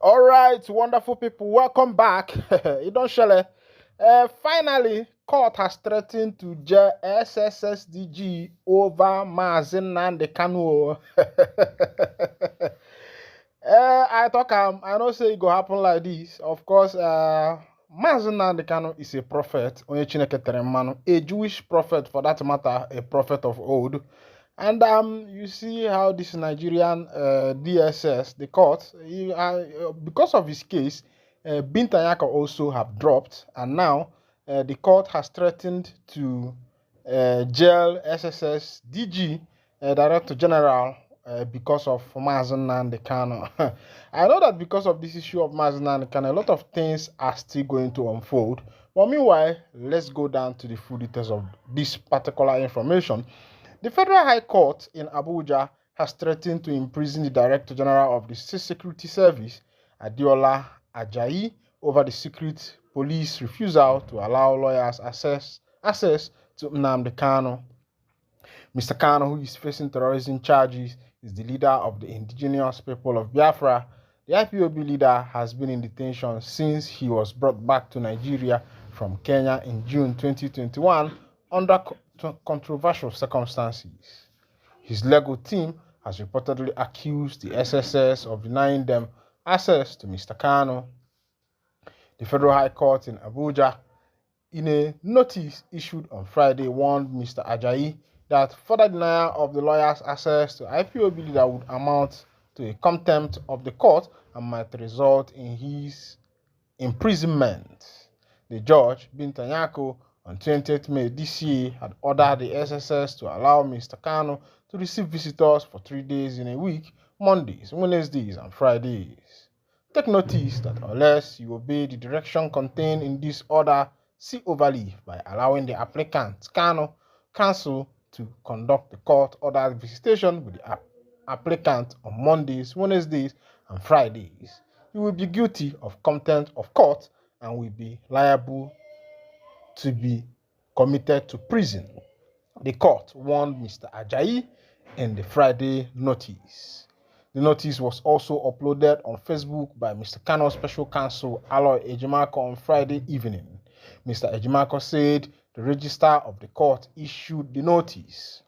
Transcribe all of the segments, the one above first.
All right, wonderful people, welcome back. You don't share. Finally, court has threatened to jail SSSDG over Mazin Nande Kanu. I know say it go happen like this. Of course, Mazin Nande Kanu is a prophet, onye Chineke tere mmanụ, a Jewish prophet for that matter, a prophet of old. And you see how this Nigerian DSS, the court, because of his case, Bintanyaka also have dropped, and now the court has threatened to jail SSS DG, Director General, because of Mazen Nandekano. I know that because of this issue of Mazen Nandekano, a lot of things are still going to unfold. But meanwhile, let's go down to the full details of this particular information. The Federal High Court in Abuja has threatened to imprison the Director General of the State Security Service, Adiola Ajayi, over the secret police refusal to allow lawyers access to Nnamdi Kanu. Mr. Kanu, who is facing terrorism charges, is the leader of the indigenous people of Biafra. The IPOB leader has been in detention since he was brought back to Nigeria from Kenya in June 2021 under controversial circumstances. His legal team has reportedly accused the SSS of denying them access to Mr. Kanu. The Federal High Court in Abuja, in a notice issued on Friday, warned Mr. Ajayi that further denial of the lawyer's access to IPOB leader would amount to a contempt of the court and might result in his imprisonment. The judge, Bintanyako, on 20th May this year, had ordered the SSS to allow Mr. Kanu to receive visitors for 3 days in a week, Mondays, Wednesdays, and Fridays. Take notice that unless you obey the direction contained in this order, see overleaf by allowing the applicant, Kanu, counsel to conduct the court-ordered visitation with the applicant on Mondays, Wednesdays, and Fridays. You will be guilty of contempt of court and will be liable to be committed to prison. The court warned Mr. Ajayi in the Friday notice. The notice was also uploaded on Facebook by Mr. Kano's special counsel, Aloy Ejimako, on Friday evening. Mr. Ejimako said the registrar of the court issued the notice.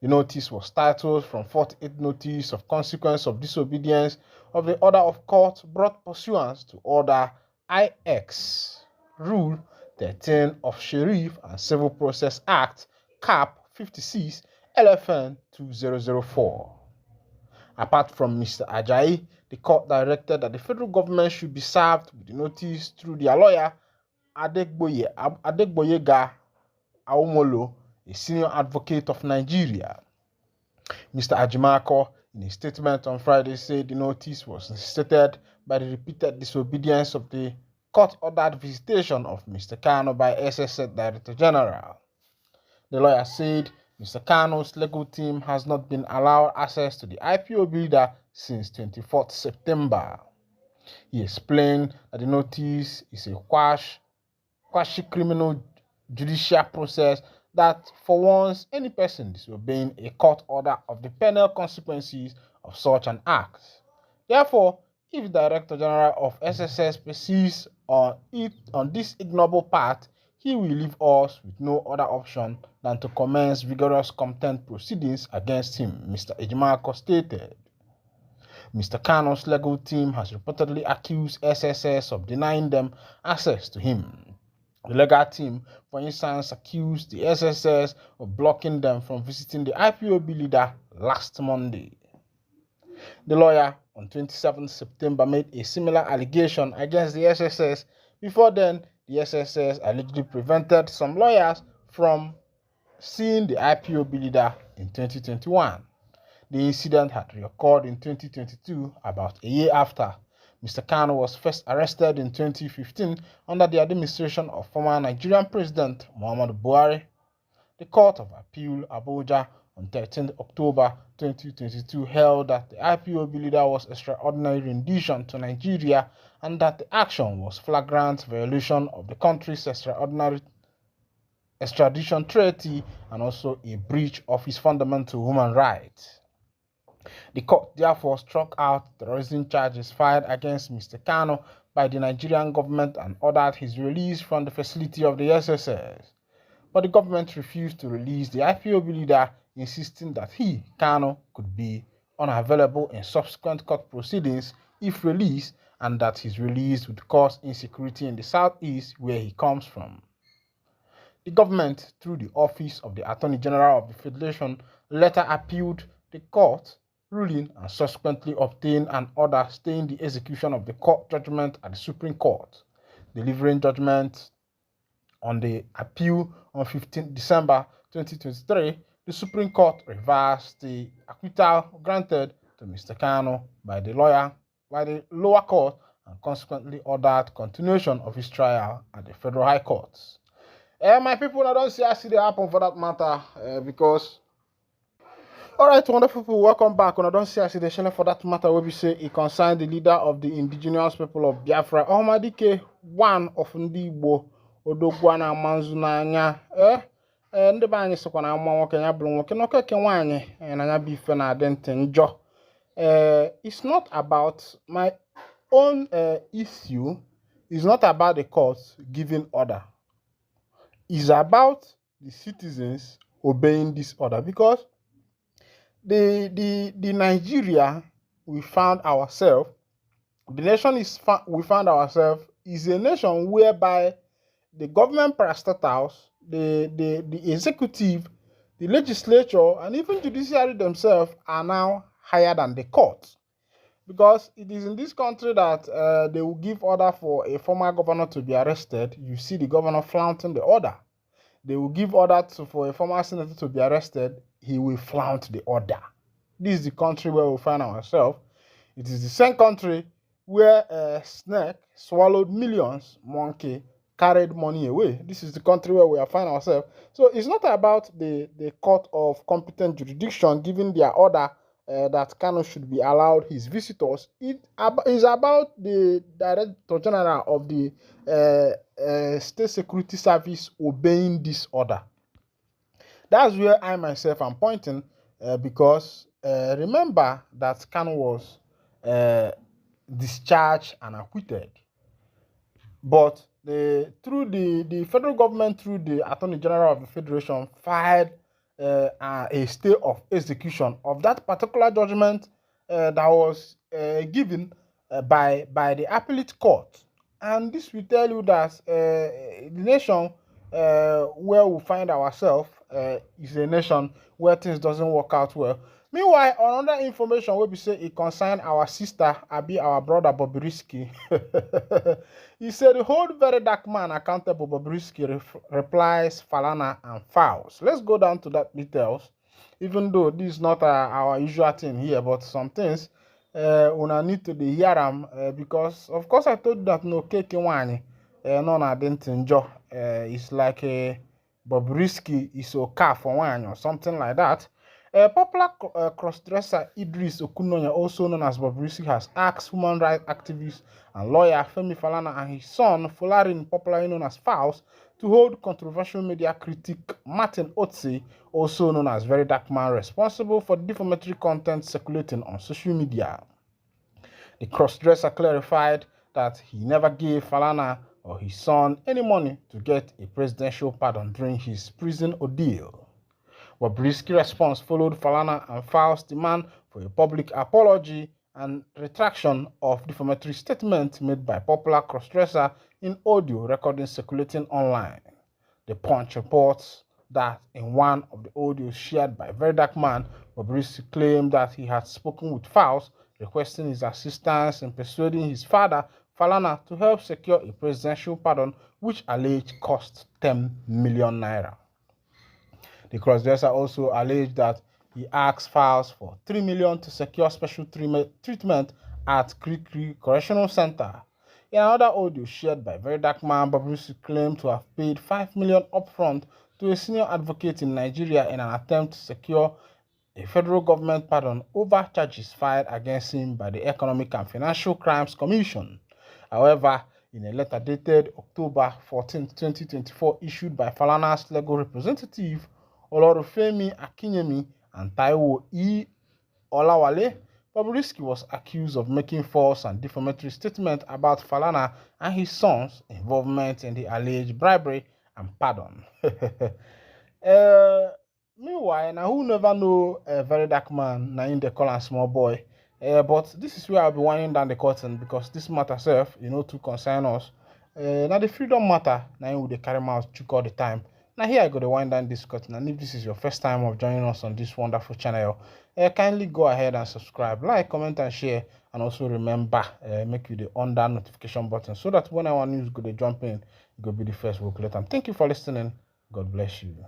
The notice was titled From 48 Notice of Consequence of Disobedience of the Order of Court brought pursuant to Order IX, Rule 13 of Sheriff and Civil Process Act, Cap 56, LFN 2004. Apart from Mr. Ajayi, the court directed that the federal government should be served with the notice through their lawyer, Adegboyega Aumolo, a senior advocate of Nigeria. Mr. Ajimako, in a statement on Friday, said the notice was necessitated by the repeated disobedience of the court-ordered visitation of Mr. Kanu by SSS Director General. The lawyer said Mr. Kanu's legal team has not been allowed access to the IPOB leader since 24th September. He explained that the notice is a quasi-criminal judicial process that, for once, any person disobeying a court order of the penal consequences of such an act. Therefore, if the Director General of SSS persists on this ignoble path, he will leave us with no other option than to commence vigorous contempt proceedings against him, Mr. Ejimako stated. Mr. Kanu's legal team has reportedly accused SSS of denying them access to him. The legal team, for instance, accused the SSS of blocking them from visiting the IPOB leader last Monday. The lawyer, on 27 September, made a similar allegation against the SSS. Before then, the SSS allegedly prevented some lawyers from seeing the IPOB leader in 2021. The incident had reoccurred in 2022, about a year after. Mr. Kanu was first arrested in 2015 under the administration of former Nigerian President Muhammadu Buhari. The Court of Appeal, Abuja, on 13 October 2022 held that the IPOB leader was extraordinary rendition to Nigeria and that the action was flagrant violation of the country's extradition treaty and also a breach of his fundamental human rights. The court therefore struck out terrorism charges filed against Mr. Kanu by the Nigerian government and ordered his release from the facility of the SSS. But the government refused to release the IPOB leader, insisting that he, Kanu, could be unavailable in subsequent court proceedings if released, and that his release would cause insecurity in the southeast where he comes from. The government, through the Office of the Attorney General of the Federation, later appealed the court ruling and subsequently obtained an order staying the execution of the court judgment at the Supreme Court. Delivering judgment on the appeal on 15 December 2023, the Supreme Court reversed the acquittal granted to Mr. Kanu by the lower court and consequently ordered continuation of his trial at the Federal High Court. My people, I don't see I see they happen for that matter because. Alright, wonderful people, welcome back. And I don't see I see the channel for that matter where we say it concerned the leader of the indigenous people of Biafra, Omadike, one of Ndibo, Odogwana Manzunanya, ndị be anyị sịkwa na mma nwoke ya bụrụ nwoke n'okeke nwaanyị na ya bụ ife na-adị ntị njọ. It's not about my own issue. It's not about the courts giving order. It's about the citizens obeying this order, because the Nigeria we found ourselves, the nation we found ourselves is a nation whereby the government parastatals, the executive, the legislature, and even judiciary themselves are now higher than the court. Because it is in this country that they will give order for a former governor to be arrested. You see the governor flaunting the order. They will give order for a former senator to be arrested. He will flaunt the order. This is the country where we find ourselves. It is the same country where a snake swallowed millions, monkey carried money away. This is the country where we find ourselves. So it's not about the court of competent jurisdiction giving their order that Kanu should be allowed his visitors. It is about the Director General of the State Security Service obeying this order. That's where I myself am pointing, because remember that Kanu was discharged and acquitted. But through the federal government, through the Attorney General of the Federation, filed a stay of execution of that particular judgment that was given by the appellate court. And this will tell you that the nation where we find ourselves is a nation where things doesn't work out well. Meanwhile, on other information, where we say it concerned our sister, our brother Bobrisky. He said, hold VeryDarkMan accountable. Bobrisky replies Falana and Fouls. Let's go down to that details. Even though this is not our usual thing here, but some things una need to hear them because, of course, I told you that no cake wine, none I didn't enjoy. It's like a Bobrisky is okay for wine or something like that. Popular cross-dresser Idris Okunonya, also known as Bobrisky, has asked human rights activist and lawyer Femi Falana and his son, Folarin, popularly known as Fouls, to hold controversial media critic Martin Otse, also known as VeryDarkMan, responsible for defamatory content circulating on social media. The cross-dresser clarified that he never gave Falana or his son any money to get a presidential pardon during his prison ordeal. Bobrisky's response followed Falana and Fouls' demand for a public apology and retraction of defamatory statements made by popular crossdresser in audio recordings circulating online. The Punch reports that in one of the audios shared by VeryDarkMan, Bobrisky claimed that he had spoken with Fouls, requesting his assistance in persuading his father, Falana, to help secure a presidential pardon, which alleged cost 10 million naira. The crossdresser also alleged that he asked Fouls for 3 million to secure special treatment at Krikri Correctional Center. In another audio shared by VeryDarkMan, Bobrisky claimed to have paid 5 million upfront to a senior advocate in Nigeria in an attempt to secure a federal government pardon over charges filed against him by the Economic and Financial Crimes Commission. However, in a letter dated October 14, 2024, issued by Falana's legal representative, Olorufemi Akinyemi and Taiwo E. Olawale, Bobrisky was accused of making false and defamatory statements about Falana and his son's involvement in the alleged bribery and pardon. Meanwhile, now who never know a very dark man, now in the call and small boy. But this is where I'll be winding down the curtain because this matter self, to concern us. Now the freedom matter, now we carry mouth chook all the time. Now here I go to wind down this curtain, and if this is your first time of joining us on this wonderful channel, kindly go ahead and subscribe, like, comment, and share, and also remember, make you the on that notification button so that when our news go to jump in, you go be the first we'll let them. Thank you for listening. God bless you.